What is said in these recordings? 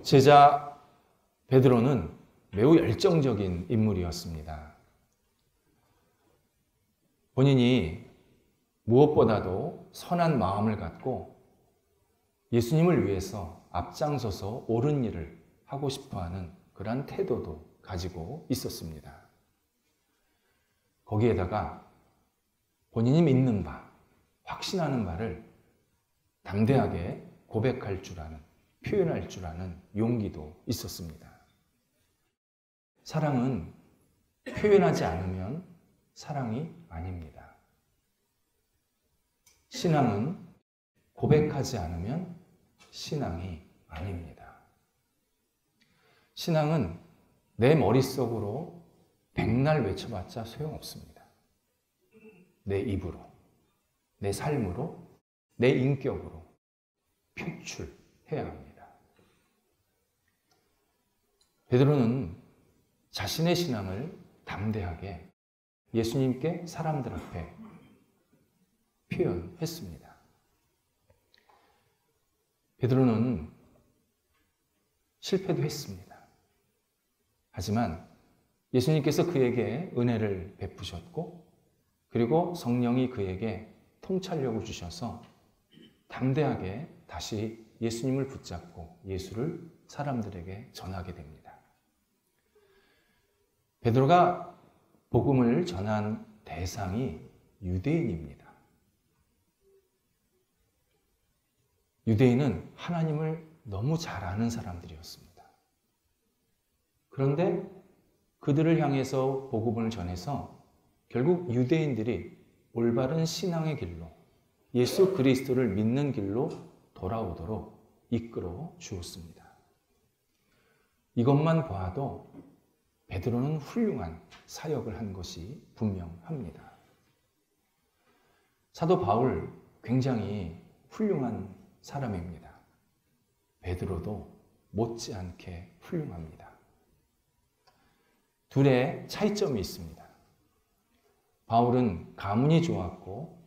제자 베드로는 매우 열정적인 인물이었습니다. 본인이 무엇보다도 선한 마음을 갖고 예수님을 위해서 앞장서서 옳은 일을 하고 싶어하는 그러한 태도도 가지고 있었습니다. 거기에다가 본인이 믿는 바, 확신하는 바를 담대하게 고백할 줄 아는, 표현할 줄 아는 용기도 있었습니다. 사랑은 표현하지 않으면 사랑이 아닙니다. 신앙은 고백하지 않으면 신앙이 아닙니다. 신앙은 내 머릿속으로 백날 외쳐봤자 소용없습니다. 내 입으로, 내 삶으로, 내 인격으로 표출해야 합니다. 베드로는 자신의 신앙을 담대하게 예수님께 사람들 앞에 표현했습니다. 베드로는 실패도 했습니다. 하지만 예수님께서 그에게 은혜를 베푸셨고, 그리고 성령이 그에게 통찰력을 주셔서 담대하게 다시 예수님을 붙잡고 예수를 사람들에게 전하게 됩니다. 베드로가 복음을 전한 대상이 유대인입니다. 유대인은 하나님을 너무 잘 아는 사람들이었습니다. 그런데 그들을 향해서 복음을 전해서 결국 유대인들이 올바른 신앙의 길로, 예수 그리스도를 믿는 길로 돌아오도록 이끌어 주었습니다. 이것만 봐도 베드로는 훌륭한 사역을 한 것이 분명합니다. 사도 바울 굉장히 훌륭한 사람입니다. 베드로도 못지않게 훌륭합니다. 둘의 차이점이 있습니다. 바울은 가문이 좋았고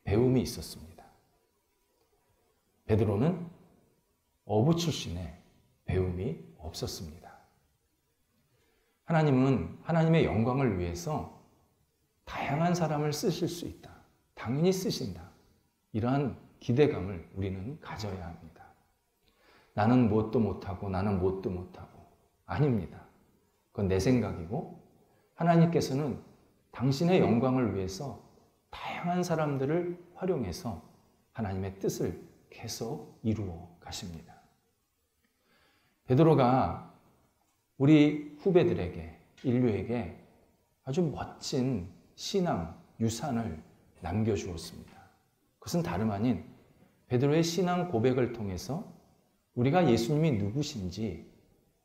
배움이 있었습니다. 베드로는 어부 출신의 배움이 없었습니다. 하나님은 하나님의 영광을 위해서 다양한 사람을 쓰실 수 있다. 당연히 쓰신다. 이러한 기대감을 우리는 가져야 합니다. 나는 무엇도 못하고 나는 무엇도 못하고. 아닙니다. 그건 내 생각이고, 하나님께서는 당신의 영광을 위해서 다양한 사람들을 활용해서 하나님의 뜻을 계속 이루어 가십니다. 베드로가 우리 후배들에게, 인류에게 아주 멋진 신앙 유산을 남겨주었습니다. 그것은 다름 아닌 베드로의 신앙 고백을 통해서 우리가 예수님이 누구신지,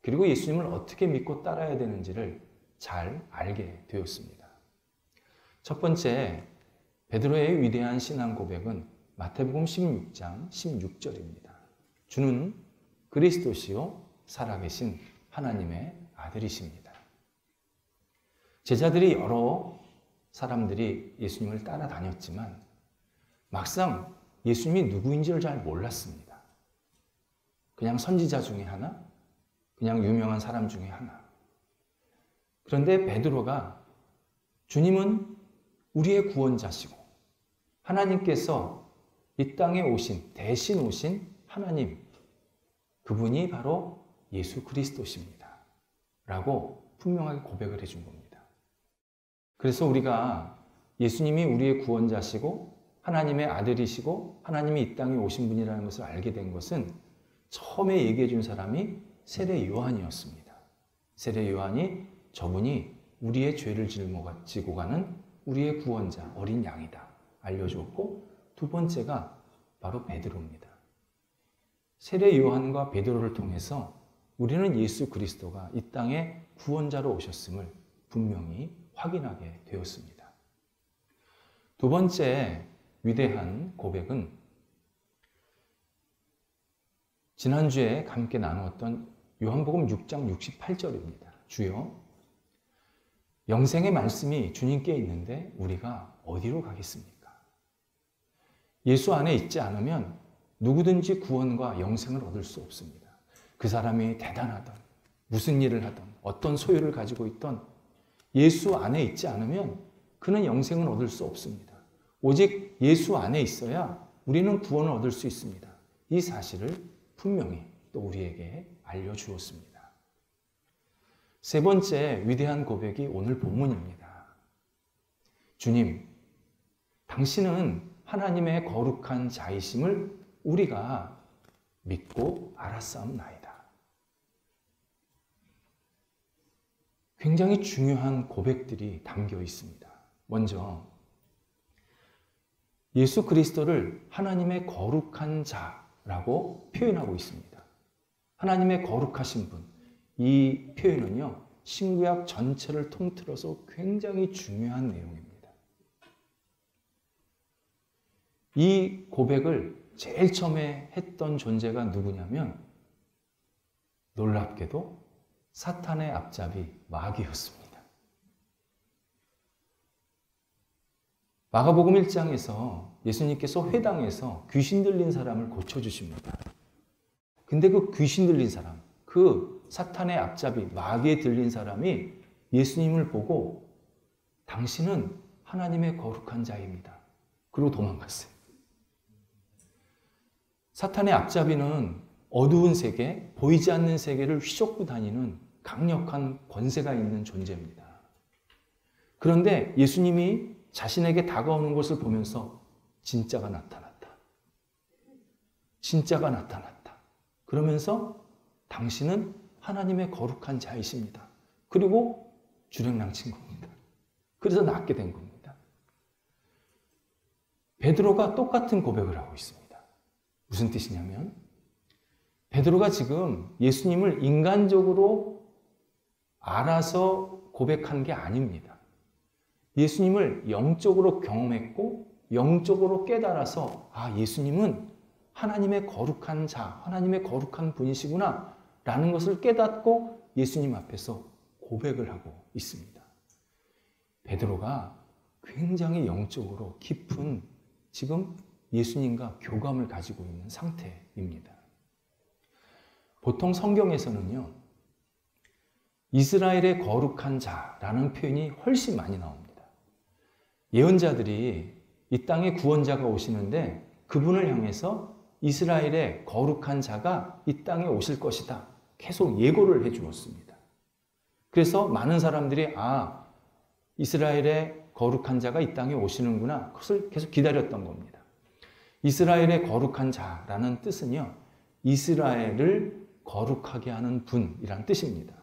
그리고 예수님을 어떻게 믿고 따라야 되는지를 잘 알게 되었습니다. 첫 번째, 베드로의 위대한 신앙 고백은 마태복음 16장 16절입니다. 주는 그리스도시요 살아계신 하나님의 아들이십니다. 제자들이 여러 사람들이 예수님을 따라다녔지만 막상 예수님이 누구인지를 잘 몰랐습니다. 그냥 선지자 중에 하나, 그냥 유명한 사람 중에 하나. 그런데 베드로가 주님은 우리의 구원자시고 하나님께서 이 땅에 오신, 대신 오신 하나님, 그분이 바로 예수 그리스도십니다. 라고 분명하게 고백을 해준 겁니다. 그래서 우리가 예수님이 우리의 구원자시고 하나님의 아들이시고 하나님이 이 땅에 오신 분이라는 것을 알게 된 것은 처음에 얘기해 준 사람이 세례 요한이었습니다. 세례 요한이 저분이 우리의 죄를 짊어지고 가는 우리의 구원자, 어린 양이다 알려주었고, 두 번째가 바로 베드로입니다. 세례 요한과 베드로를 통해서 우리는 예수 그리스도가 이 땅에 구원자로 오셨음을 분명히 확인하게 되었습니다. 두 번째 위대한 고백은 지난주에 함께 나누었던 요한복음 6장 68절입니다. 주여, 영생의 말씀이 주님께 있는데 우리가 어디로 가겠습니까? 예수 안에 있지 않으면 누구든지 구원과 영생을 얻을 수 없습니다. 그 사람이 대단하던, 무슨 일을 하던, 어떤 소유를 가지고 있던 예수 안에 있지 않으면 그는 영생을 얻을 수 없습니다. 오직 예수 안에 있어야 우리는 구원을 얻을 수 있습니다. 이 사실을 분명히 또 우리에게 알려주었습니다. 세 번째 위대한 고백이 오늘 본문입니다. 주님, 당신은 하나님의 거룩한 자이심을 우리가 믿고 알았사옵나이다. 굉장히 중요한 고백들이 담겨 있습니다. 먼저 예수 그리스도를 하나님의 거룩한 자라고 표현하고 있습니다. 하나님의 거룩하신 분, 이 표현은요, 신구약 전체를 통틀어서 굉장히 중요한 내용입니다. 이 고백을 제일 처음에 했던 존재가 누구냐면 놀랍게도 사탄의 앞잡이 마귀였습니다. 마가복음 1장에서 예수님께서 회당에서 귀신 들린 사람을 고쳐주십니다. 근데 그 귀신 들린 사람, 그 사탄의 앞잡이 마귀에 들린 사람이 예수님을 보고 당신은 하나님의 거룩한 자입니다. 그리고 도망갔어요. 사탄의 앞잡이는 어두운 세계, 보이지 않는 세계를 휘젓고 다니는 강력한 권세가 있는 존재입니다. 그런데 예수님이 자신에게 다가오는 것을 보면서 진짜가 나타났다. 진짜가 나타났다. 그러면서 당신은 하나님의 거룩한 자이십니다. 그리고 주랭랑친 겁니다. 그래서 낫게 된 겁니다. 베드로가 똑같은 고백을 하고 있습니다. 무슨 뜻이냐면 베드로가 지금 예수님을 인간적으로 알아서 고백한 게 아닙니다. 예수님을 영적으로 경험했고 영적으로 깨달아서 예수님은 하나님의 거룩한 자, 하나님의 거룩한 분이시구나 라는 것을 깨닫고 예수님 앞에서 고백을 하고 있습니다. 베드로가 굉장히 영적으로 깊은 지금 예수님과 교감을 가지고 있는 상태입니다. 보통 성경에서는요, 이스라엘의 거룩한 자라는 표현이 훨씬 많이 나옵니다. 예언자들이 이 땅에 구원자가 오시는데 그분을 향해서 이스라엘의 거룩한 자가 이 땅에 오실 것이다. 계속 예고를 해 주었습니다. 그래서 많은 사람들이 이스라엘의 거룩한 자가 이 땅에 오시는구나. 그것을 계속 기다렸던 겁니다. 이스라엘의 거룩한 자라는 뜻은요, 이스라엘을 거룩하게 하는 분이란 뜻입니다.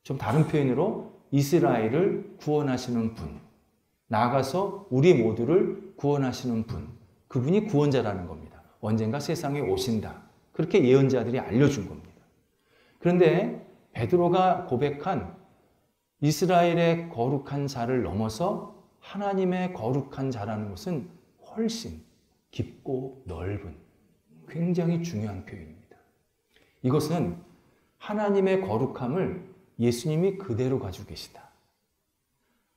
좀 다른 표현으로 이스라엘을 구원하시는 분, 나아가서 우리 모두를 구원하시는 분, 그분이 구원자라는 겁니다. 언젠가 세상에 오신다. 그렇게 예언자들이 알려준 겁니다. 그런데 베드로가 고백한 이스라엘의 거룩한 자를 넘어서 하나님의 거룩한 자라는 것은 훨씬 깊고 넓은 굉장히 중요한 표현입니다. 이것은 하나님의 거룩함을 예수님이 그대로 가지고 계시다.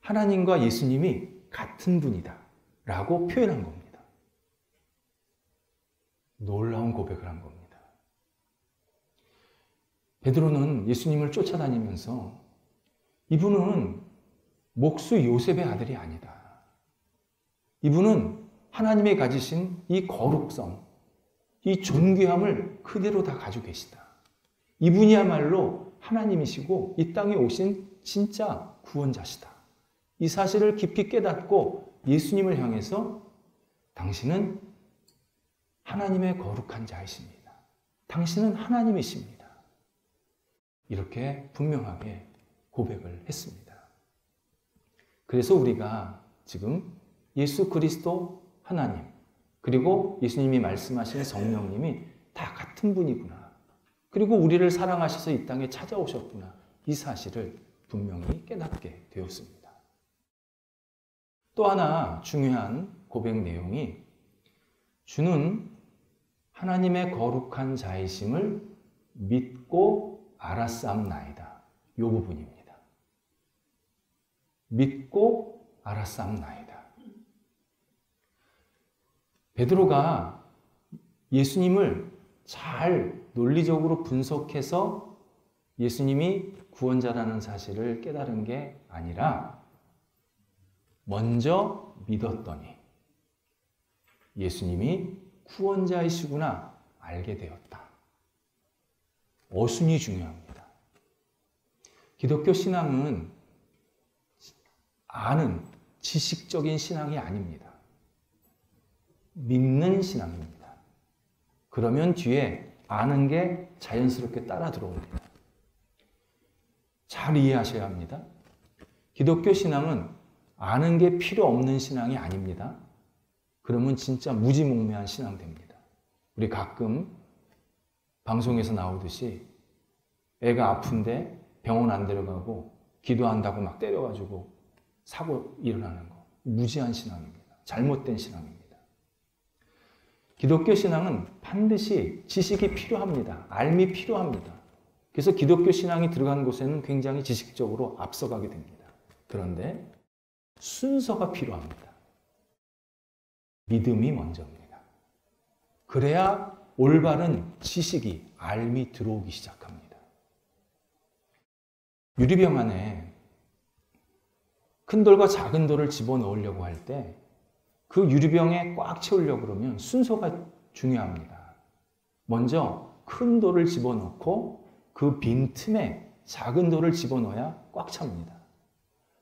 하나님과 예수님이 같은 분이다 라고 표현한 겁니다. 놀라운 고백을 한 겁니다. 베드로는 예수님을 쫓아다니면서 이분은 목수 요셉의 아들이 아니다. 이분은 하나님이 가지신 이 거룩성, 이 존귀함을 그대로 다 가지고 계시다. 이분이야말로 하나님이시고 이 땅에 오신 진짜 구원자시다. 이 사실을 깊이 깨닫고 예수님을 향해서 당신은 하나님의 거룩한 자이십니다. 당신은 하나님이십니다. 이렇게 분명하게 고백을 했습니다. 그래서 우리가 지금 예수 그리스도 하나님, 그리고 예수님이 말씀하시는 성령님이 다 같은 분이구나. 그리고 우리를 사랑하셔서 이 땅에 찾아오셨구나. 이 사실을 분명히 깨닫게 되었습니다. 또 하나 중요한 고백 내용이 주는 하나님의 거룩한 자이심을 믿고 알았사옵나이다. 이 부분입니다. 믿고 알았사옵나이다. 베드로가 예수님을 잘 논리적으로 분석해서 예수님이 구원자라는 사실을 깨달은 게 아니라 먼저 믿었더니 예수님이 구원자이시구나 알게 되었다. 어순이 중요합니다. 기독교 신앙은 아는 지식적인 신앙이 아닙니다. 믿는 신앙입니다. 그러면 뒤에 아는 게 자연스럽게 따라 들어옵니다. 잘 이해하셔야 합니다. 기독교 신앙은 아는 게 필요 없는 신앙이 아닙니다. 그러면 진짜 무지몽매한 신앙 됩니다. 우리 가끔 방송에서 나오듯이 애가 아픈데 병원 안 데려가고 기도한다고 막 때려가지고 사고 일어나는 거. 무지한 신앙입니다. 잘못된 신앙입니다. 기독교 신앙은 반드시 지식이 필요합니다. 알미 필요합니다. 그래서 기독교 신앙이 들어간 곳에는 굉장히 지식적으로 앞서가게 됩니다. 그런데 순서가 필요합니다. 믿음이 먼저입니다. 그래야 올바른 지식이, 알미 들어오기 시작합니다. 유리병 안에 큰 돌과 작은 돌을 집어넣으려고 할 때 그 유리병에 꽉 채우려고 그러면 순서가 중요합니다. 먼저 큰 돌을 집어넣고 그 빈틈에 작은 돌을 집어넣어야 꽉 찹니다.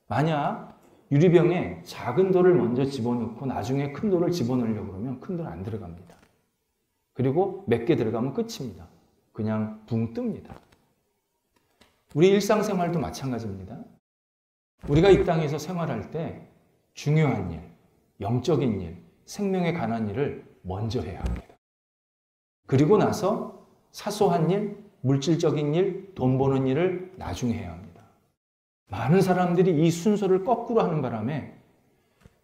만약 유리병에 작은 돌을 먼저 집어넣고 나중에 큰 돌을 집어넣으려고 그러면 큰 돌 안 들어갑니다. 그리고 몇 개 들어가면 끝입니다. 그냥 붕 뜹니다. 우리 일상생활도 마찬가지입니다. 우리가 이 땅에서 생활할 때 중요한 일, 영적인 일, 생명에 관한 일을 먼저 해야 합니다. 그리고 나서 사소한 일, 물질적인 일, 돈 버는 일을 나중에 해야 합니다. 많은 사람들이 이 순서를 거꾸로 하는 바람에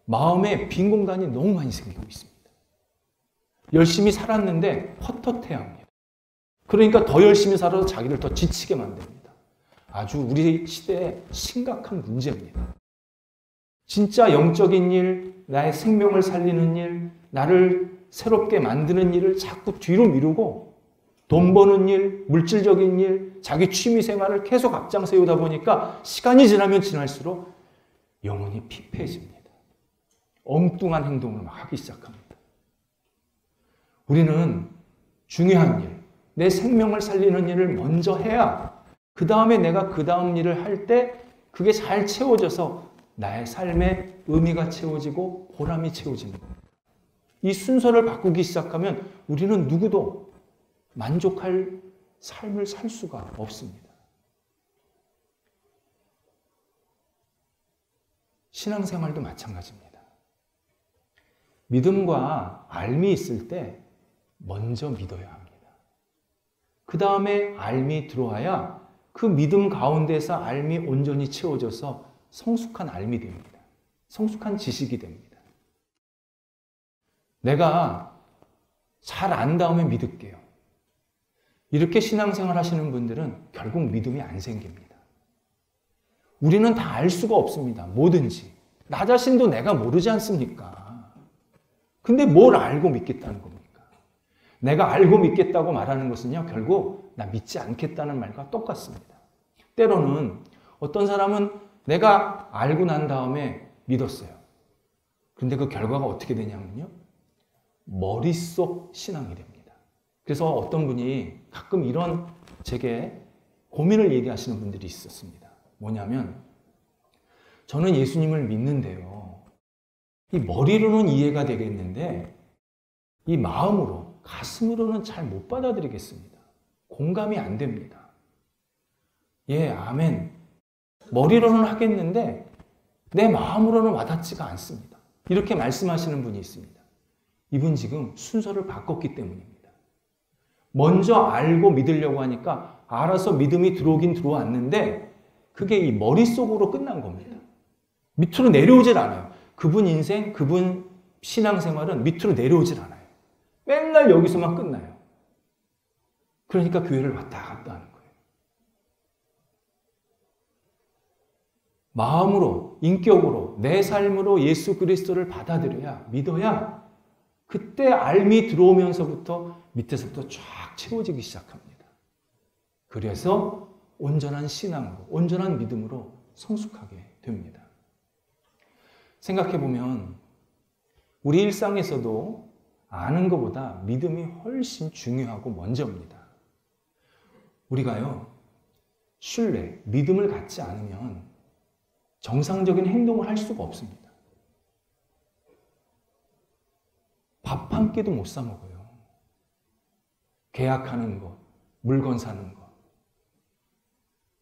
마음에 빈 공간이 너무 많이 생기고 있습니다. 열심히 살았는데 헛헛해야 합니다. 그러니까 더 열심히 살아서 자기를 더 지치게 만듭니다. 아주 우리 시대의 심각한 문제입니다. 진짜 영적인 일, 나의 생명을 살리는 일, 나를 새롭게 만드는 일을 자꾸 뒤로 미루고 돈 버는 일, 물질적인 일, 자기 취미 생활을 계속 앞장 세우다 보니까 시간이 지나면 지날수록 영혼이 피폐해집니다. 엉뚱한 행동을 막 하기 시작합니다. 우리는 중요한 일, 내 생명을 살리는 일을 먼저 해야 그 다음에 내가 그 다음 일을 할 때 그게 잘 채워져서 나의 삶에 의미가 채워지고 보람이 채워지는 겁니다. 이 순서를 바꾸기 시작하면 우리는 누구도 만족할 삶을 살 수가 없습니다. 신앙생활도 마찬가지입니다. 믿음과 알미 있을 때 먼저 믿어야 합니다. 그 다음에 알미 들어와야 그 믿음 가운데서 알미 온전히 채워져서 성숙한 알미 됩니다. 성숙한 지식이 됩니다. 내가 잘 안 다음에 믿을게요. 이렇게 신앙생활 하시는 분들은 결국 믿음이 안 생깁니다. 우리는 다 알 수가 없습니다. 뭐든지. 나 자신도 내가 모르지 않습니까? 근데 뭘 알고 믿겠다는 겁니까? 내가 알고 믿겠다고 말하는 것은요, 결국 나 믿지 않겠다는 말과 똑같습니다. 때로는 어떤 사람은 내가 알고 난 다음에 믿었어요. 근데 그 결과가 어떻게 되냐면요, 머릿속 신앙이 됩니다. 그래서 어떤 분이 가끔 이런 제게 고민을 얘기하시는 분들이 있었습니다. 뭐냐면, 저는 예수님을 믿는데요, 이 머리로는 이해가 되겠는데 이 마음으로, 가슴으로는 잘 못 받아들이겠습니다. 공감이 안 됩니다. 예, 아멘. 머리로는 하겠는데 내 마음으로는 와닿지가 않습니다. 이렇게 말씀하시는 분이 있습니다. 이분 지금 순서를 바꿨기 때문입니다. 먼저 알고 믿으려고 하니까 알아서 믿음이 들어오긴 들어왔는데 그게 이 머릿속으로 끝난 겁니다. 밑으로 내려오질 않아요. 그분 인생, 그분 신앙생활은 밑으로 내려오질 않아요. 맨날 여기서만 끝나요. 그러니까 교회를 왔다 갔다 하는 거예요. 마음으로, 인격으로, 내 삶으로 예수 그리스도를 받아들여야, 믿어야 그때 알미 들어오면서부터 밑에서부터 쫙 채워지기 시작합니다. 그래서 온전한 신앙으로, 온전한 믿음으로 성숙하게 됩니다. 생각해보면 우리 일상에서도 아는 것보다 믿음이 훨씬 중요하고 먼저입니다. 우리가요, 신뢰, 믿음을 갖지 않으면 정상적인 행동을 할 수가 없습니다. 밥 한 끼도 못 사 먹어요. 계약하는 것, 물건 사는 것,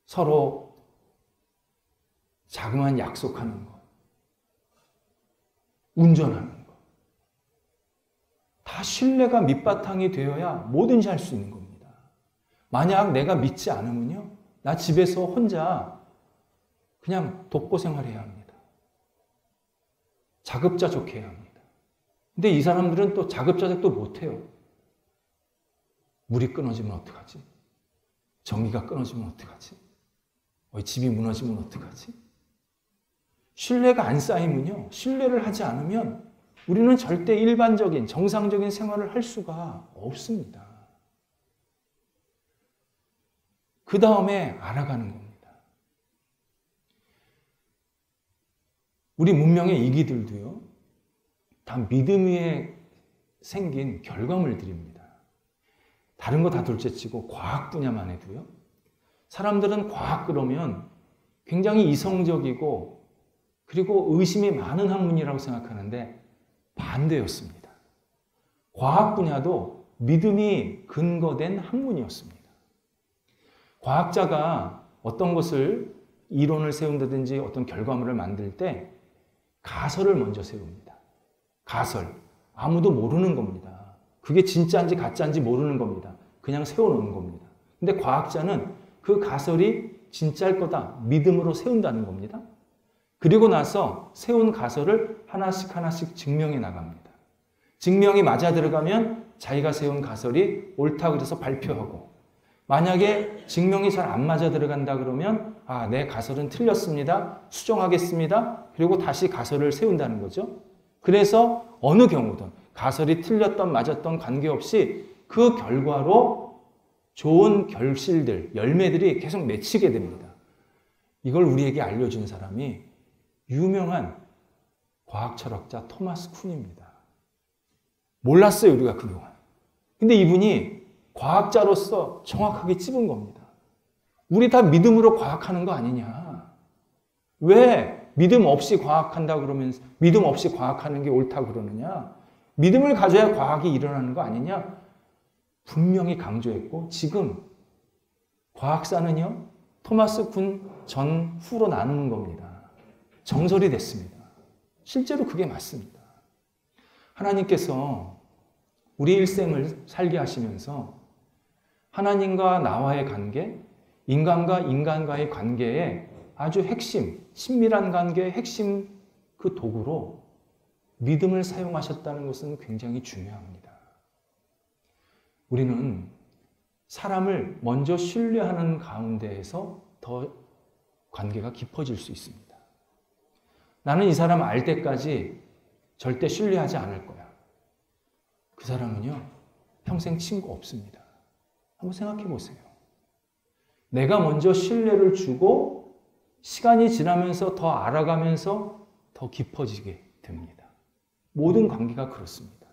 서로 자그마한 약속하는 것, 운전하는 것. 다 신뢰가 밑바탕이 되어야 뭐든지 할 수 있는 겁니다. 만약 내가 믿지 않으면요, 나 집에서 혼자 그냥 독고 생활해야 합니다. 자급자족해야 합니다. 근데 이 사람들은 또 자급자족도 못해요. 물이 끊어지면 어떡하지? 전기가 끊어지면 어떡하지? 집이 무너지면 어떡하지? 신뢰가 안 쌓이면요, 신뢰를 하지 않으면 우리는 절대 일반적인 정상적인 생활을 할 수가 없습니다. 그 다음에 알아가는 겁니다. 우리 문명의 이기들도요, 다 믿음 위에 생긴 결과물들입니다. 다른 거 다 둘째치고 과학 분야만 해도요, 사람들은 과학 그러면 굉장히 이성적이고 그리고 의심이 많은 학문이라고 생각하는데 반대였습니다. 과학 분야도 믿음이 근거된 학문이었습니다. 과학자가 어떤 것을 이론을 세운다든지 어떤 결과물을 만들 때 가설을 먼저 세웁니다. 가설. 아무도 모르는 겁니다. 그게 진짜인지 가짜인지 모르는 겁니다. 그냥 세워놓는 겁니다. 근데 과학자는 그 가설이 진짜일 거다 믿음으로 세운다는 겁니다. 그리고 나서 세운 가설을 하나씩 하나씩 증명해 나갑니다. 증명이 맞아 들어가면 자기가 세운 가설이 옳다 그래서 발표하고, 만약에 증명이 잘 안 맞아 들어간다 그러면 내 가설은 틀렸습니다. 수정하겠습니다. 그리고 다시 가설을 세운다는 거죠. 그래서 어느 경우든 가설이 틀렸던 맞았던 관계없이 그 결과로 좋은 결실들, 열매들이 계속 맺히게 됩니다. 이걸 우리에게 알려준 사람이 유명한 과학 철학자 토마스 쿤입니다. 몰랐어요, 우리가 그동안. 근데 이분이 과학자로서 정확하게 찝은 겁니다. 우리 다 믿음으로 과학하는 거 아니냐. 왜 믿음 없이 과학한다 그러면 믿음 없이 과학하는 게 옳다 그러느냐. 믿음을 가져야 과학이 일어나는 거 아니냐. 분명히 강조했고, 지금 과학사는요, 토마스 쿤 전후로 나누는 겁니다. 정설이 됐습니다. 실제로 그게 맞습니다. 하나님께서 우리 일생을 살게 하시면서 하나님과 나와의 관계, 인간과 인간과의 관계의 아주 핵심, 친밀한 관계의 핵심 그 도구로 믿음을 사용하셨다는 것은 굉장히 중요합니다. 우리는 사람을 먼저 신뢰하는 가운데에서 더 관계가 깊어질 수 있습니다. 나는 이 사람 알 때까지 절대 신뢰하지 않을 거야. 그 사람은요, 평생 친구 없습니다. 한번 생각해 보세요. 내가 먼저 신뢰를 주고 시간이 지나면서 더 알아가면서 더 깊어지게 됩니다. 모든 관계가 그렇습니다.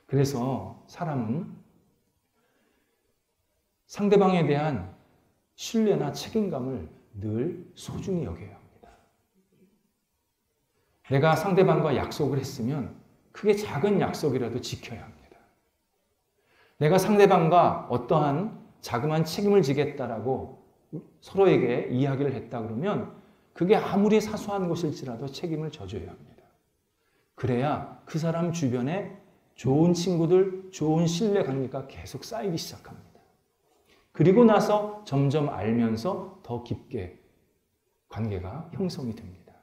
그래서 사람은 상대방에 대한 신뢰나 책임감을 늘 소중히 여겨야 합니다. 내가 상대방과 약속을 했으면 크게 작은 약속이라도 지켜야 합니다. 내가 상대방과 어떠한 자그마한 책임을 지겠다라고 서로에게 이야기를 했다 그러면 그게 아무리 사소한 것일지라도 책임을 져줘야 합니다. 그래야 그 사람 주변에 좋은 친구들, 좋은 신뢰 관계가 계속 쌓이기 시작합니다. 그리고 나서 점점 알면서 더 깊게 관계가 형성이 됩니다.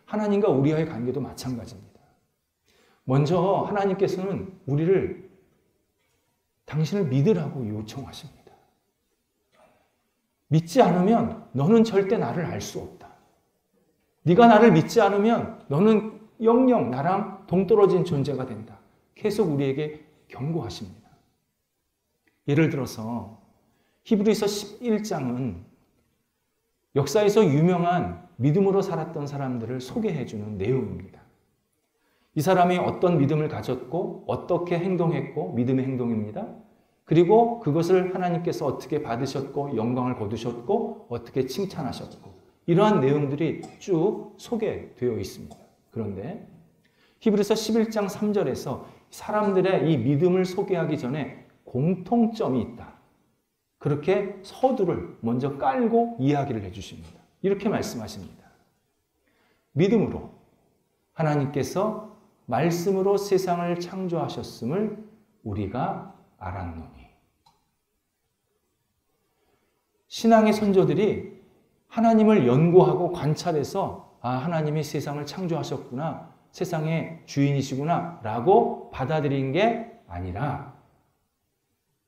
하나님과 우리와의 관계도 마찬가지입니다. 먼저 하나님께서는 우리를 당신을 믿으라고 요청하십니다. 믿지 않으면 너는 절대 나를 알 수 없다. 네가 나를 믿지 않으면 너는 영영 나랑 동떨어진 존재가 된다. 계속 우리에게 경고하십니다. 예를 들어서 히브리서 11장은 역사에서 유명한 믿음으로 살았던 사람들을 소개해주는 내용입니다. 이 사람이 어떤 믿음을 가졌고 어떻게 행동했고 믿음의 행동입니다. 그리고 그것을 하나님께서 어떻게 받으셨고 영광을 거두셨고 어떻게 칭찬하셨고 이러한 내용들이 쭉 소개되어 있습니다. 그런데 히브리서 11장 3절에서 사람들의 이 믿음을 소개하기 전에 공통점이 있다. 그렇게 서두를 먼저 깔고 이야기를 해주십니다. 이렇게 말씀하십니다. 믿음으로 하나님께서 말씀으로 세상을 창조하셨음을 우리가 알았노니. 신앙의 선조들이 하나님을 연구하고 관찰해서 하나님이 세상을 창조하셨구나, 세상의 주인이시구나 라고 받아들인 게 아니라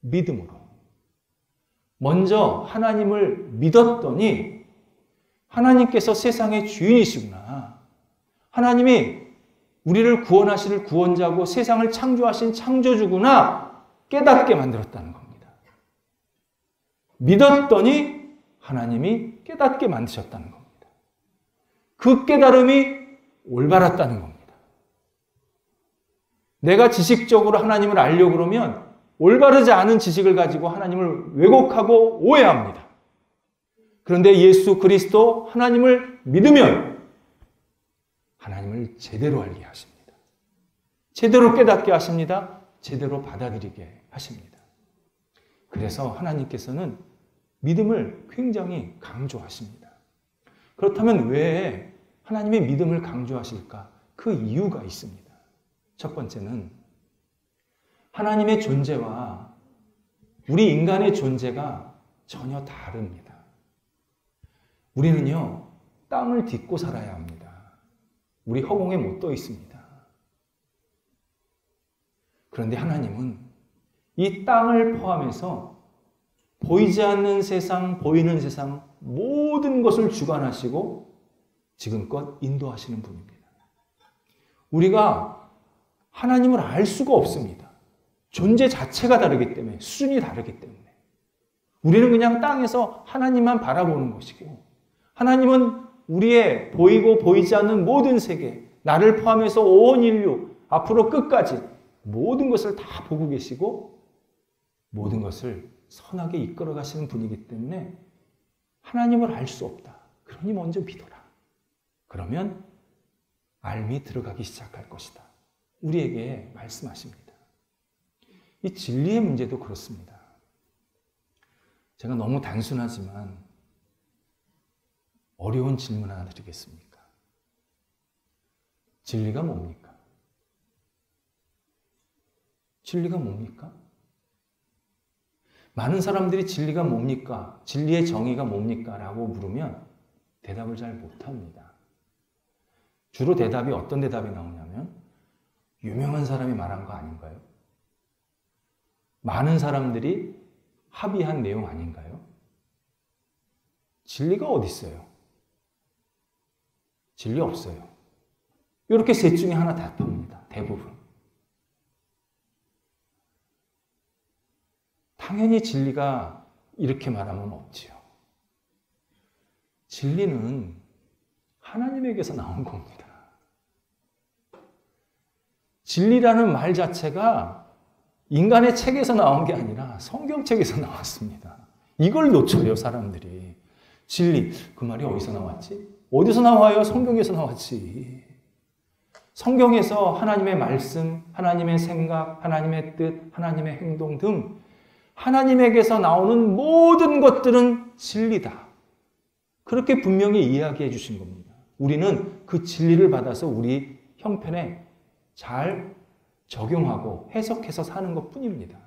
믿음으로 먼저 하나님을 믿었더니 하나님께서 세상의 주인이시구나, 하나님이 우리를 구원하실 구원자고 세상을 창조하신 창조주구나 깨닫게 만들었다는 겁니다. 믿었더니 하나님이 깨닫게 만드셨다는 겁니다. 그 깨달음이 올바랐다는 겁니다. 내가 지식적으로 하나님을 알려고 그러면 올바르지 않은 지식을 가지고 하나님을 왜곡하고 오해합니다. 그런데 예수 그리스도 하나님을 믿으면 하나님을 제대로 알게 하십니다. 제대로 깨닫게 하십니다. 제대로 받아들이게 하십니다. 그래서 하나님께서는 믿음을 굉장히 강조하십니다. 그렇다면 왜 하나님의 믿음을 강조하실까? 그 이유가 있습니다. 첫 번째는 하나님의 존재와 우리 인간의 존재가 전혀 다릅니다. 우리는요, 땅을 딛고 살아야 합니다. 우리 허공에 못 떠 있습니다. 그런데 하나님은 이 땅을 포함해서 보이지 않는 세상, 보이는 세상 모든 것을 주관하시고 지금껏 인도하시는 분입니다. 우리가 하나님을 알 수가 없습니다. 존재 자체가 다르기 때문에, 수준이 다르기 때문에. 우리는 그냥 땅에서 하나님만 바라보는 것이고, 하나님은 우리의 보이고 보이지 않는 모든 세계, 나를 포함해서 온 인류, 앞으로 끝까지 모든 것을 다 보고 계시고 모든 것을 선하게 이끌어 가시는 분이기 때문에 하나님을 알 수 없다. 그러니 먼저 믿어라. 그러면 알미 들어가기 시작할 것이다. 우리에게 말씀하십니다. 이 진리의 문제도 그렇습니다. 제가 너무 단순하지만 어려운 질문 하나 드리겠습니까? 진리가 뭡니까? 진리가 뭡니까? 많은 사람들이 진리가 뭡니까? 진리의 정의가 뭡니까? 라고 물으면 대답을 잘 못합니다. 주로 대답이 어떤 대답이 나오냐면 유명한 사람이 말한 거 아닌가요? 많은 사람들이 합의한 내용 아닌가요? 진리가 어디 있어요? 진리 없어요. 이렇게 셋 중에 하나 답합니다. 대부분. 당연히 진리가 이렇게 말하면 없지요. 진리는 하나님에게서 나온 겁니다. 진리라는 말 자체가 인간의 책에서 나온 게 아니라 성경책에서 나왔습니다. 이걸 놓쳐요, 사람들이. 진리, 그 말이 어디서 나왔지? 어디서 나와요? 성경에서 나왔지. 성경에서 하나님의 말씀, 하나님의 생각, 하나님의 뜻, 하나님의 행동 등 하나님에게서 나오는 모든 것들은 진리다. 그렇게 분명히 이야기해 주신 겁니다. 우리는 그 진리를 받아서 우리 형편에 잘 적용하고 해석해서 사는 것 뿐입니다.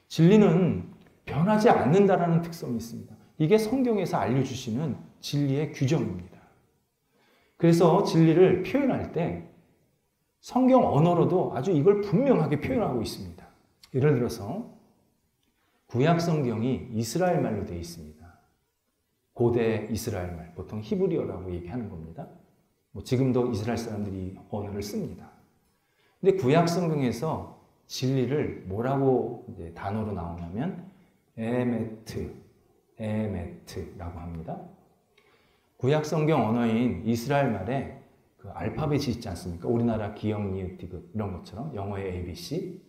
진리는 변하지 않는다라는 특성이 있습니다. 이게 성경에서 알려주시는 진리의 규정입니다. 그래서 진리를 표현할 때 성경 언어로도 아주 이걸 분명하게 표현하고 있습니다. 예를 들어서 구약 성경이 이스라엘 말로 되어 있습니다. 고대 이스라엘 말, 보통 히브리어라고 얘기하는 겁니다. 지금도 이스라엘 사람들이 언어를 씁니다. 근데 구약 성경에서 진리를 뭐라고 이제 단어로 나오냐면 에메트라고 합니다. 구약 성경 언어인 이스라엘 말에 그 알파벳이 있지 않습니까? 우리나라 기역, 니은, 디귿 이런 것처럼 영어의 ABC.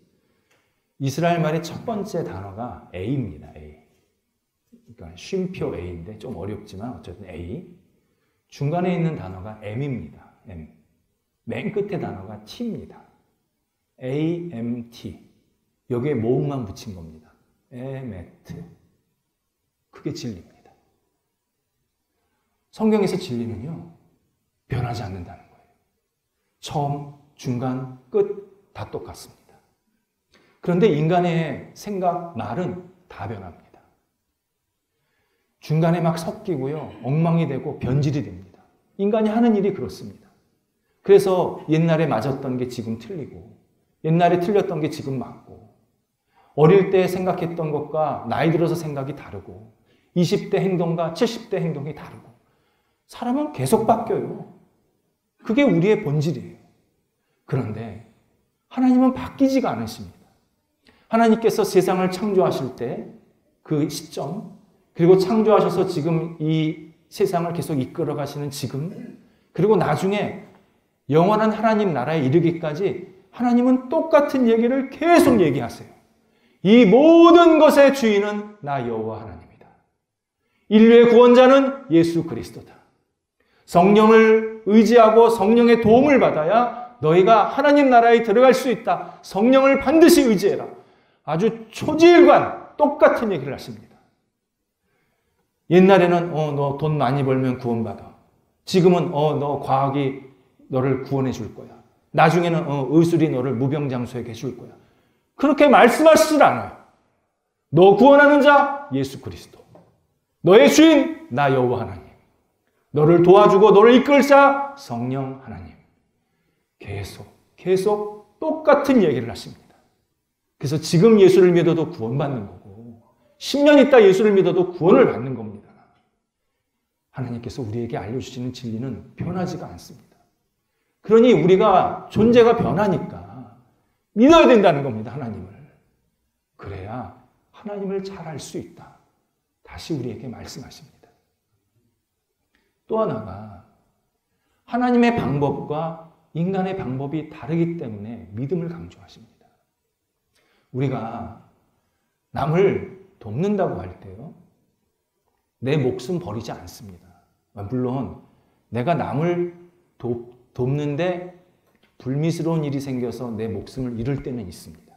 이스라엘 말의 첫 번째 단어가 A입니다. A. 그러니까 쉼표 A인데 좀 어렵지만 어쨌든 A. 중간에 있는 단어가 M입니다. M. 맨 끝에 단어가 T입니다. AMT. 여기에 모음만 붙인 겁니다. 에메트. 그게 진리입니다. 성경에서 진리는요, 변하지 않는다는 거예요. 처음, 중간, 끝 다 똑같습니다. 그런데 인간의 생각, 말은 다 변합니다. 중간에 막 섞이고요, 엉망이 되고 변질이 됩니다. 인간이 하는 일이 그렇습니다. 그래서 옛날에 맞았던 게 지금 틀리고, 옛날에 틀렸던 게 지금 맞고, 어릴 때 생각했던 것과 나이 들어서 생각이 다르고, 20대 행동과 70대 행동이 다르고, 사람은 계속 바뀌어요. 그게 우리의 본질이에요. 그런데 하나님은 바뀌지가 않으십니다. 하나님께서 세상을 창조하실 때 그 시점, 그리고 창조하셔서 지금 이 세상을 계속 이끌어 가시는 지금, 그리고 나중에 영원한 하나님 나라에 이르기까지 하나님은 똑같은 얘기를 계속 얘기하세요. 이 모든 것의 주인은 나 여호와 하나님이다. 인류의 구원자는 예수 그리스도다. 성령을 의지하고 성령의 도움을 받아야 너희가 하나님 나라에 들어갈 수 있다. 성령을 반드시 의지해라. 아주 초지일관 똑같은 얘기를 하십니다. 옛날에는 너 돈 많이 벌면 구원받아. 지금은 너 과학이 너를 구원해 줄 거야. 나중에는 의술이 너를 무병장수하게 해줄 거야. 그렇게 말씀하시질 않아요. 너 구원하는 자 예수 그리스도. 너의 주인 나 여호와 하나님. 너를 도와주고 너를 이끌 자 성령 하나님. 계속 똑같은 얘기를 하십니다. 그래서 지금 예수를 믿어도 구원받는 거고 10년 있다 예수를 믿어도 구원을 받는 겁니다. 하나님께서 우리에게 알려주시는 진리는 변하지가 않습니다. 그러니 우리가 존재가 변하니까 믿어야 된다는 겁니다. 하나님을. 그래야 하나님을 잘 알 수 있다. 다시 우리에게 말씀하십니다. 또 하나가 하나님의 방법과 인간의 방법이 다르기 때문에 믿음을 강조하십니다. 우리가 남을 돕는다고 할 때요, 내 목숨 버리지 않습니다. 물론 내가 남을 돕는데 불미스러운 일이 생겨서 내 목숨을 잃을 때는 있습니다.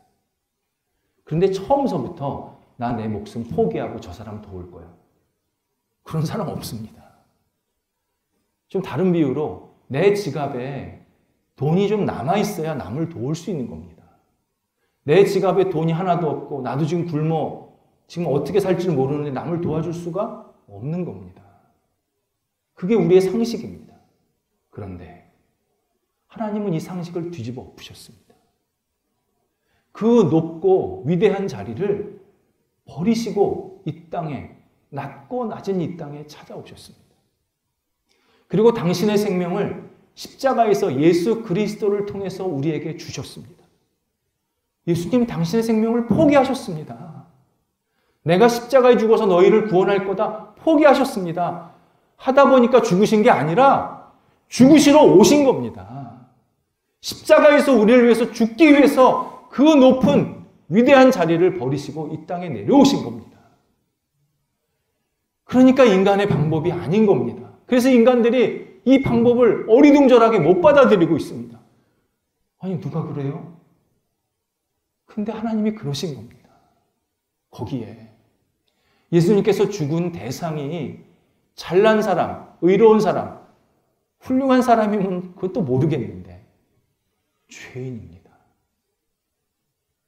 그런데 처음서부터 나 내 목숨 포기하고 저 사람 도울 거야. 그런 사람 없습니다. 좀 다른 비유로 내 지갑에 돈이 좀 남아있어야 남을 도울 수 있는 겁니다. 내 지갑에 돈이 하나도 없고 나도 지금 굶어 지금 어떻게 살지를 모르는데 남을 도와줄 수가 없는 겁니다. 그게 우리의 상식입니다. 그런데 하나님은 이 상식을 뒤집어 엎으셨습니다. 그 높고 위대한 자리를 버리시고 이 땅에, 낮고 낮은 이 땅에 찾아오셨습니다. 그리고 당신의 생명을 십자가에서 예수 그리스도를 통해서 우리에게 주셨습니다. 예수님 당신의 생명을 포기하셨습니다. 내가 십자가에 죽어서 너희를 구원할 거다 포기하셨습니다. 하다 보니까 죽으신 게 아니라 죽으시러 오신 겁니다. 십자가에서 우리를 위해서 죽기 위해서 그 높은 위대한 자리를 버리시고 이 땅에 내려오신 겁니다. 그러니까 인간의 방법이 아닌 겁니다. 그래서 인간들이 이 방법을 어리둥절하게 못 받아들이고 있습니다. 아니 누가 그래요? 근데 하나님이 그러신 겁니다. 거기에 예수님께서 죽은 대상이 잘난 사람, 의로운 사람, 훌륭한 사람이면 그것도 모르겠는데 죄인입니다.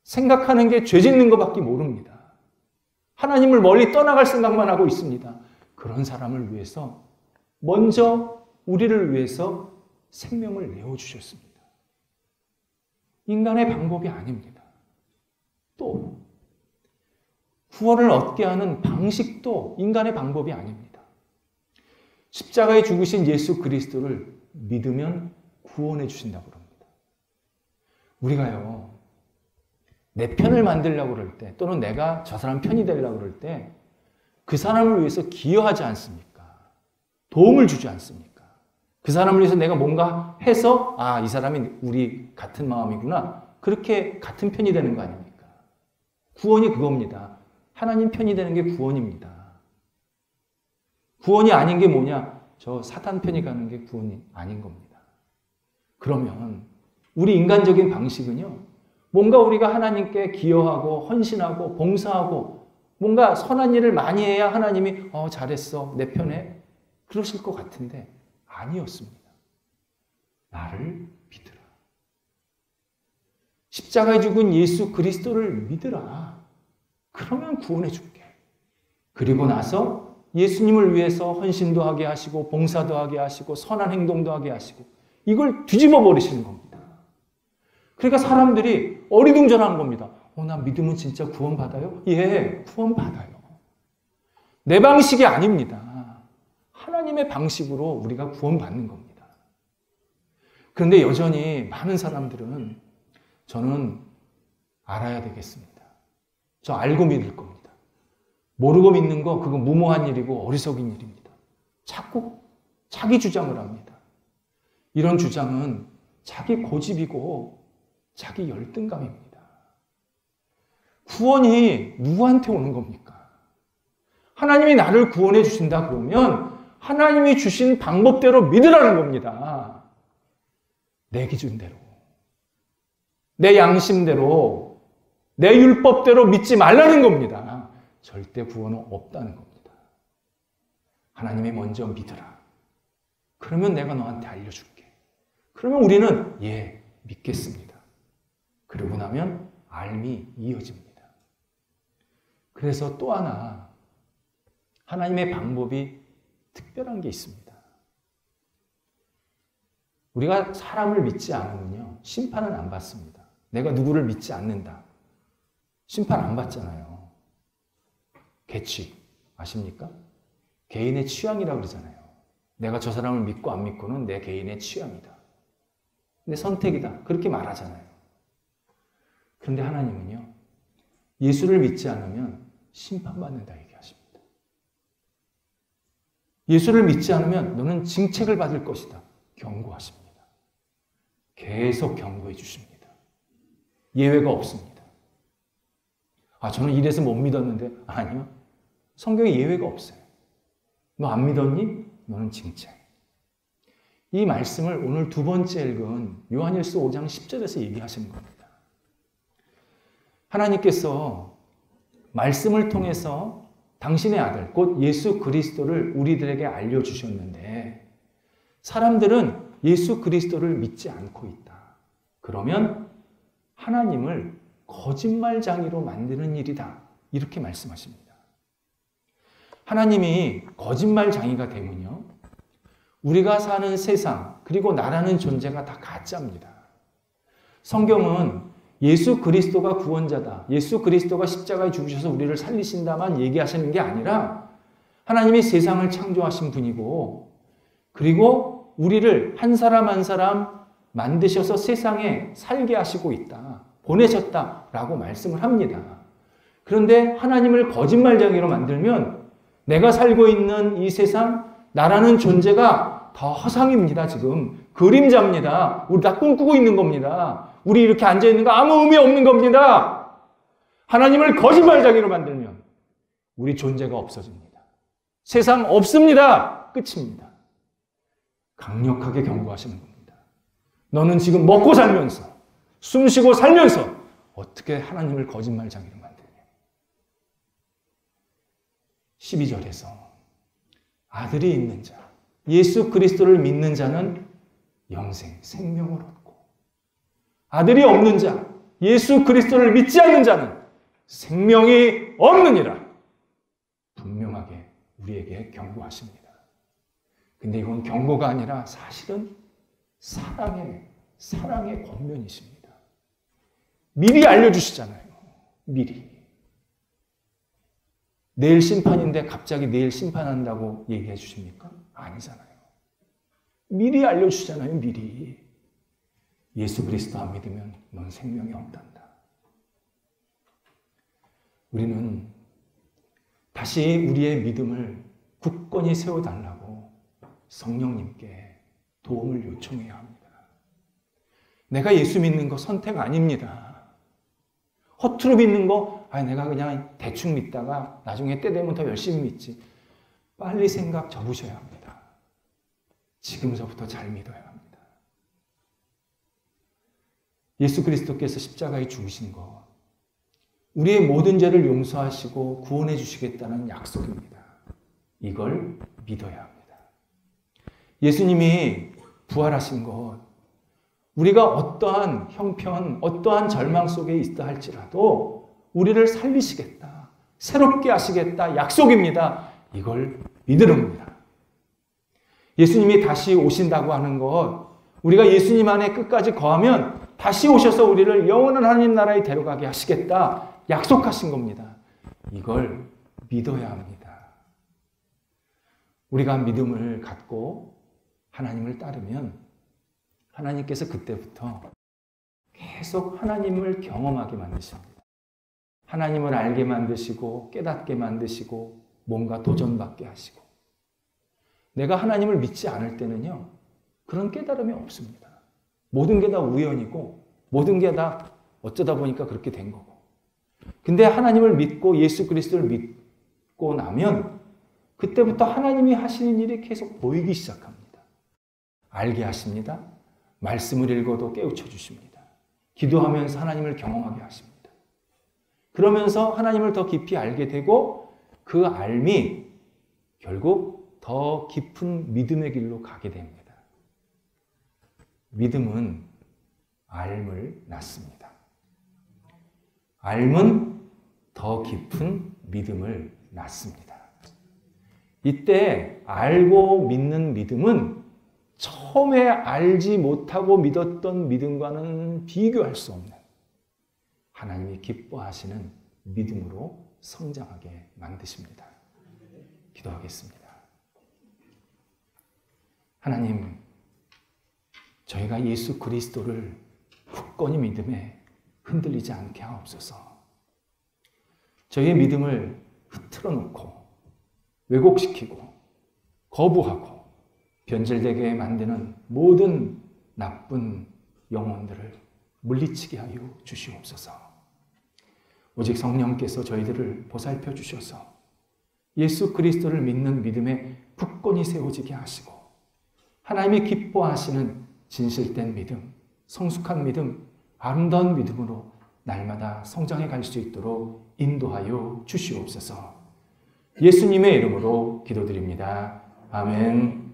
생각하는 게 죄 짓는 것밖에 모릅니다. 하나님을 멀리 떠나갈 생각만 하고 있습니다. 그런 사람을 위해서 먼저 우리를 위해서 생명을 내어주셨습니다. 인간의 방법이 아닙니다. 또 구원을 얻게 하는 방식도 인간의 방법이 아닙니다. 십자가에 죽으신 예수 그리스도를 믿으면 구원해 주신다고 합니다. 우리가요, 내 편을 만들려고 그럴 때, 또는 내가 저 사람 편이 되려고 그럴 때, 그 사람을 위해서 기여하지 않습니까? 도움을 주지 않습니까? 그 사람을 위해서 내가 뭔가 해서, 아, 이 사람이 우리 같은 마음이구나. 그렇게 같은 편이 되는 거 아닙니까? 구원이 그겁니다. 하나님 편이 되는 게 구원입니다. 구원이 아닌 게 뭐냐? 저 사탄 편이 가는 게 구원이 아닌 겁니다. 그러면 우리 인간적인 방식은요, 뭔가 우리가 하나님께 기여하고 헌신하고 봉사하고 뭔가 선한 일을 많이 해야 하나님이 잘했어, 내 편에 그러실 것 같은데 아니었습니다. 나를 믿으라. 십자가에 죽은 예수 그리스도를 믿으라. 그러면 구원해 줄게. 그리고 나서 예수님을 위해서 헌신도 하게 하시고 봉사도 하게 하시고 선한 행동도 하게 하시고 이걸 뒤집어 버리시는 겁니다. 그러니까 사람들이 어리둥절한 겁니다. 나 믿으면 진짜 구원받아요? 예, 구원받아요. 내 방식이 아닙니다. 하나님의 방식으로 우리가 구원받는 겁니다. 그런데 여전히 많은 사람들은 저는 알아야 되겠습니다. 저 알고 믿을 겁니다. 모르고 믿는 거 그거 무모한 일이고 어리석은 일입니다. 자꾸 자기 주장을 합니다. 이런 주장은 자기 고집이고 자기 열등감입니다. 구원이 누구한테 오는 겁니까? 하나님이 나를 구원해 주신다 그러면 하나님이 주신 방법대로 믿으라는 겁니다. 내 기준대로, 내 양심대로, 내 율법대로 믿지 말라는 겁니다. 절대 구원은 없다는 겁니다. 하나님이 먼저 믿으라. 그러면 내가 너한테 알려줄게. 그러면 우리는 예, 믿겠습니다. 그러고 나면 알미 이어집니다. 그래서 또 하나 하나님의 방법이 특별한 게 있습니다. 우리가 사람을 믿지 않으면요, 심판은 안 받습니다. 내가 누구를 믿지 않는다. 심판 안 받잖아요. 개취 아십니까? 개인의 취향이라고 그러잖아요. 내가 저 사람을 믿고 안 믿고는 내 개인의 취향이다. 내 선택이다. 그렇게 말하잖아요. 그런데 하나님은요, 예수를 믿지 않으면 심판받는다 얘기하십니다. 예수를 믿지 않으면 너는 징책을 받을 것이다. 경고하십니다. 계속 경고해 주십니다. 예외가 없습니다. 저는 이래서 못 믿었는데. 아니요. 성경에 예외가 없어요. 너 안 믿었니? 너는 징책. 이 말씀을 오늘 두 번째 읽은 요한일서 5장 10절에서 얘기하시는 겁니다. 하나님께서 말씀을 통해서 당신의 아들, 곧 예수 그리스도를 우리들에게 알려주셨는데 사람들은 예수 그리스도를 믿지 않고 있다. 그러면 하나님을 거짓말장이로 만드는 일이다. 이렇게 말씀하십니다. 하나님이 거짓말장이가 되면요, 우리가 사는 세상 그리고 나라는 존재가 다 가짜입니다. 성경은 예수 그리스도가 구원자다, 예수 그리스도가 십자가에 죽으셔서 우리를 살리신다만 얘기하시는 게 아니라 하나님이 세상을 창조하신 분이고 그리고 우리를 한 사람 한 사람 만드셔서 세상에 살게 하시고 있다, 보내셨다라고 말씀을 합니다. 그런데 하나님을 거짓말쟁이로 만들면 내가 살고 있는 이 세상, 나라는 존재가 다 허상입니다. 지금 그림자입니다. 우리 다 꿈꾸고 있는 겁니다. 우리 이렇게 앉아있는 거 아무 의미 없는 겁니다. 하나님을 거짓말쟁이로 만들면 우리 존재가 없어집니다. 세상 없습니다. 끝입니다. 강력하게 경고하시는 겁니다. 너는 지금 먹고 살면서, 숨쉬고 살면서 어떻게 하나님을 거짓말쟁이로 만드냐. 12절에서 아들이 있는 자, 예수 그리스도를 믿는 자는 영생, 생명을 얻고 아들이 없는 자, 예수 그리스도를 믿지 않는 자는 생명이 없느니라. 분명하게 우리에게 경고하십니다. 근데 이건 경고가 아니라 사실은 사랑의 권면이십니다. 미리 알려주시잖아요. 미리. 내일 심판인데 갑자기 내일 심판한다고 얘기해 주십니까? 아니잖아요. 미리 알려주시잖아요. 미리. 예수 그리스도 안 믿으면 넌 생명이 없단다. 우리는 다시 우리의 믿음을 굳건히 세워달라고 성령님께 도움을 요청해야 합니다. 내가 예수 믿는 거 선택 아닙니다. 허투루 믿는 거, 내가 그냥 대충 믿다가 나중에 때 되면 더 열심히 믿지. 빨리 생각 접으셔야 합니다. 지금서부터 잘 믿어야 합니다. 예수 그리스도께서 십자가에 죽으신 것, 우리의 모든 죄를 용서하시고 구원해 주시겠다는 약속입니다. 이걸 믿어야 합니다. 예수님이 부활하신 것, 우리가 어떠한 형편, 어떠한 절망 속에 있다 할지라도 우리를 살리시겠다, 새롭게 하시겠다 약속입니다. 이걸 믿으는 겁니다. 예수님이 다시 오신다고 하는 것, 우리가 예수님 안에 끝까지 거하면 다시 오셔서 우리를 영원한 하나님 나라에 데려가게 하시겠다 약속하신 겁니다. 이걸 믿어야 합니다. 우리가 믿음을 갖고 하나님을 따르면 하나님께서 그때부터 계속 하나님을 경험하게 만드십니다. 하나님을 알게 만드시고 깨닫게 만드시고 뭔가 도전받게 하시고, 내가 하나님을 믿지 않을 때는요, 그런 깨달음이 없습니다. 모든 게 다 우연이고 모든 게 다 어쩌다 보니까 그렇게 된 거고. 근데 하나님을 믿고 예수 그리스도를 믿고 나면 그때부터 하나님이 하시는 일이 계속 보이기 시작합니다. 알게 하십니다. 말씀을 읽어도 깨우쳐 주십니다. 기도하면서 하나님을 경험하게 하십니다. 그러면서 하나님을 더 깊이 알게 되고 그 알미 결국 더 깊은 믿음의 길로 가게 됩니다. 믿음은 알을 낳습니다. 알은 더 깊은 믿음을 낳습니다. 이때 알고 믿는 믿음은 처음에 알지 못하고 믿었던 믿음과는 비교할 수 없는 하나님이 기뻐하시는 믿음으로 성장하게 만드십니다. 기도하겠습니다. 하나님, 저희가 예수 그리스도를 굳건히 믿음에 흔들리지 않게 하옵소서. 저희의 믿음을 흐트러 놓고 왜곡시키고 거부하고 변질되게 만드는 모든 나쁜 영혼들을 물리치게 하여 주시옵소서. 오직 성령께서 저희들을 보살펴 주셔서 예수 그리스도를 믿는 믿음에 굳건히 세워지게 하시고 하나님이 기뻐하시는 진실된 믿음, 성숙한 믿음, 아름다운 믿음으로 날마다 성장해 갈 수 있도록 인도하여 주시옵소서. 예수님의 이름으로 기도드립니다. 아멘.